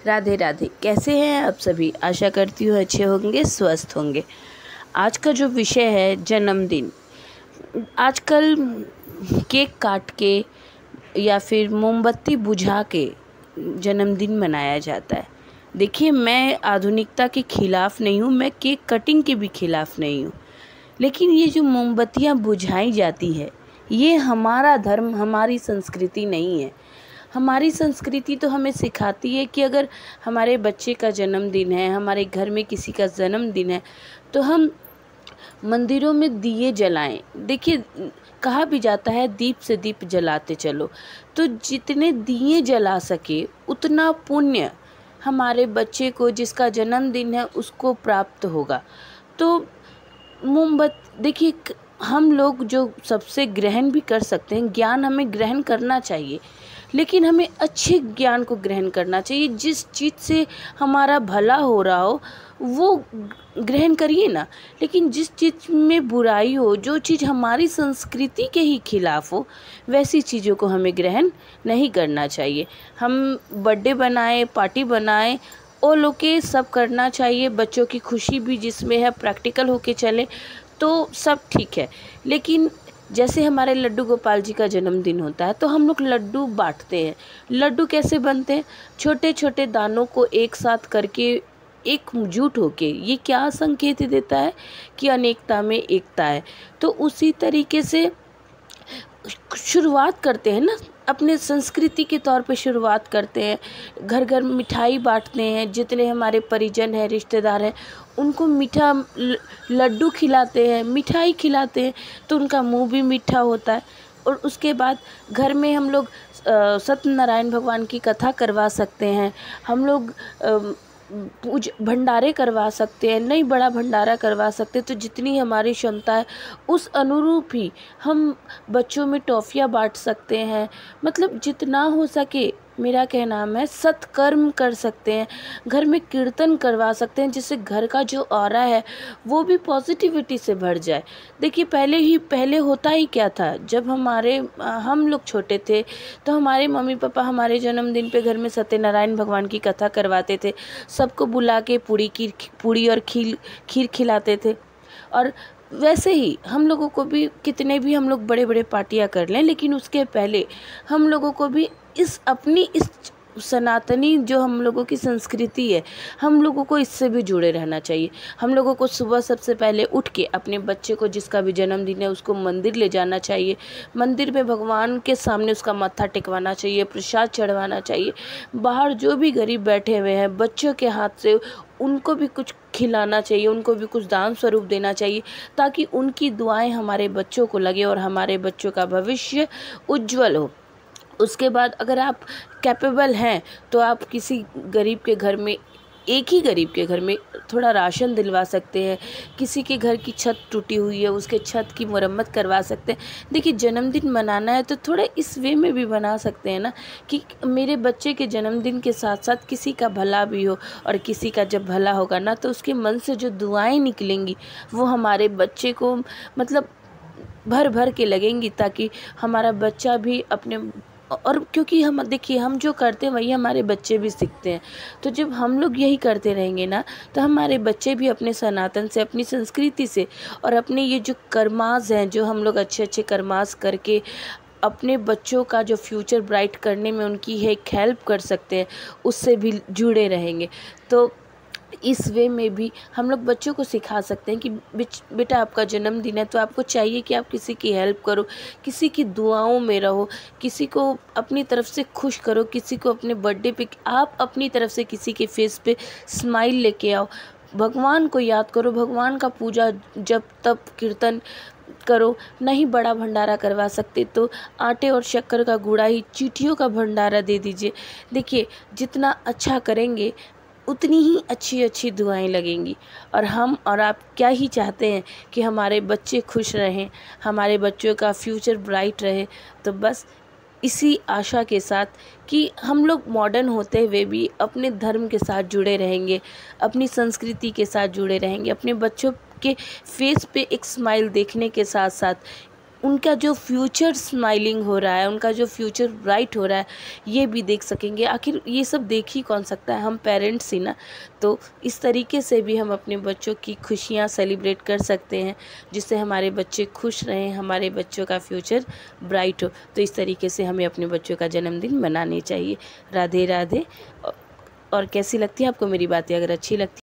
राधे राधे। कैसे हैं आप सभी? आशा करती हूँ अच्छे होंगे, स्वस्थ होंगे। आज का जो विषय है जन्मदिन। आजकल केक काट के या फिर मोमबत्ती बुझा के जन्मदिन मनाया जाता है। देखिए, मैं आधुनिकता के खिलाफ़ नहीं हूँ, मैं केक कटिंग के भी खिलाफ़ नहीं हूँ, लेकिन ये जो मोमबत्तियाँ बुझाई जाती है, ये हमारा धर्म, हमारी संस्कृति नहीं है। हमारी संस्कृति तो हमें सिखाती है कि अगर हमारे बच्चे का जन्मदिन है, हमारे घर में किसी का जन्मदिन है, तो हम मंदिरों में दिए जलाएं। देखिए, कहा भी जाता है दीप से दीप जलाते चलो, तो जितने दिए जला सके उतना पुण्य हमारे बच्चे को, जिसका जन्मदिन है, उसको प्राप्त होगा। तो मोमबत्ती, देखिए, हम लोग जो सबसे ग्रहण भी कर सकते हैं, ज्ञान हमें ग्रहण करना चाहिए, लेकिन हमें अच्छे ज्ञान को ग्रहण करना चाहिए। जिस चीज़ से हमारा भला हो रहा हो वो ग्रहण करिए ना, लेकिन जिस चीज़ में बुराई हो, जो चीज़ हमारी संस्कृति के ही खिलाफ हो, वैसी चीज़ों को हमें ग्रहण नहीं करना चाहिए। हम बर्थडे बनाए, पार्टी बनाए, और लोग के सब करना चाहिए। बच्चों की खुशी भी जिसमें है, प्रैक्टिकल होके चले तो सब ठीक है। लेकिन जैसे हमारे लड्डू गोपाल जी का जन्मदिन होता है तो हम लोग लड्डू बांटते हैं। लड्डू कैसे बनते हैं? छोटे छोटे दानों को एक साथ करके एकजुट होके, ये क्या संकेत देता है कि अनेकता में एकता है। तो उसी तरीके से शुरुआत करते हैं ना, अपने संस्कृति के तौर पे शुरुआत करते हैं। घर घर मिठाई बांटते हैं, जितने हमारे परिजन हैं, रिश्तेदार हैं, उनको मीठा लड्डू खिलाते हैं, मिठाई खिलाते हैं, तो उनका मुंह भी मीठा होता है। और उसके बाद घर में हम लोग सत्यनारायण भगवान की कथा करवा सकते हैं, हम लोग भंडारे करवा सकते हैं, नहीं बड़ा भंडारा करवा सकते हैं। तो जितनी हमारी क्षमता है उस अनुरूप ही हम बच्चों में टॉफ़ियाँ बांट सकते हैं। मतलब जितना हो सके, मेरा कहना है, सत्कर्म कर सकते हैं, घर में कीर्तन करवा सकते हैं, जिससे घर का जो ऑरा है वो भी पॉजिटिविटी से भर जाए। देखिए, पहले होता ही क्या था, जब हम लोग छोटे थे तो हमारे मम्मी पापा हमारे जन्मदिन पे घर में सत्यनारायण भगवान की कथा करवाते थे, सबको बुला के पूड़ी और खीर खिलाते थे। और वैसे ही हम लोगों को भी, कितने भी हम लोग बड़े बड़े पार्टियां कर लें, लेकिन उसके पहले हम लोगों को भी इस सनातनी जो हम लोगों की संस्कृति है, हम लोगों को इससे भी जुड़े रहना चाहिए। हम लोगों को सुबह सबसे पहले उठ के अपने बच्चे को, जिसका भी जन्मदिन है, उसको मंदिर ले जाना चाहिए। मंदिर में भगवान के सामने उसका माथा टेकवाना चाहिए, प्रसाद चढ़वाना चाहिए। बाहर जो भी गरीब बैठे हुए हैं, बच्चों के हाथ से उनको भी कुछ खिलाना चाहिए, उनको भी कुछ दान स्वरूप देना चाहिए, ताकि उनकी दुआएं हमारे बच्चों को लगे और हमारे बच्चों का भविष्य उज्जवल हो। उसके बाद अगर आप कैपेबल हैं तो आप किसी गरीब के घर में, एक ही गरीब के घर में थोड़ा राशन दिलवा सकते हैं। किसी के घर की छत टूटी हुई है, उसके छत की मरम्मत करवा सकते हैं। देखिए, जन्मदिन मनाना है तो थोड़ा इस वे में भी बना सकते हैं ना, कि मेरे बच्चे के जन्मदिन के साथ साथ किसी का भला भी हो, और किसी का जब भला होगा ना, तो उसके मन से जो दुआएं निकलेंगी वो हमारे बच्चे को मतलब भर भर के लगेंगी, ताकि हमारा बच्चा भी अपने, और क्योंकि हम, देखिए, हम जो करते हैं वही हमारे बच्चे भी सीखते हैं। तो जब हम लोग यही करते रहेंगे ना, तो हमारे बच्चे भी अपने सनातन से, अपनी संस्कृति से, और अपने ये जो कर्मास हैं, जो हम लोग अच्छे अच्छे कर्मास करके अपने बच्चों का जो फ्यूचर ब्राइट करने में उनकी एक हेल्प कर सकते हैं, उससे भी जुड़े रहेंगे। तो इस वे में भी हम लोग बच्चों को सिखा सकते हैं कि बेटा, आपका जन्मदिन है तो आपको चाहिए कि आप किसी की हेल्प करो, किसी की दुआओं में रहो, किसी को अपनी तरफ से खुश करो, किसी को अपने बर्थडे पे आप अपनी तरफ से किसी के फेस पे स्माइल लेके आओ, भगवान को याद करो, भगवान का पूजा जब तब कीर्तन करो। नहीं बड़ा भंडारा करवा सकते तो आटे और शक्कर का गुड़ा ही, चींटियों का भंडारा दे दीजिए। देखिए, जितना अच्छा करेंगे उतनी ही अच्छी अच्छी दुआएं लगेंगी। और हम और आप क्या ही चाहते हैं कि हमारे बच्चे खुश रहें, हमारे बच्चों का फ्यूचर ब्राइट रहे। तो बस इसी आशा के साथ कि हम लोग मॉडर्न होते हुए भी अपने धर्म के साथ जुड़े रहेंगे, अपनी संस्कृति के साथ जुड़े रहेंगे, अपने बच्चों के फेस पे एक स्माइल देखने के साथ साथ उनका जो फ्यूचर स्माइलिंग हो रहा है, उनका जो फ्यूचर ब्राइट हो रहा है, ये भी देख सकेंगे। आखिर ये सब देख ही कौन सकता है, हम पेरेंट्स ही ना। तो इस तरीके से भी हम अपने बच्चों की खुशियाँ सेलिब्रेट कर सकते हैं, जिससे हमारे बच्चे खुश रहें, हमारे बच्चों का फ्यूचर ब्राइट हो। तो इस तरीके से हमें अपने बच्चों का जन्मदिन मनाने चाहिए। राधे राधे। और कैसी लगती है आपको मेरी बातें? अगर अच्छी लगती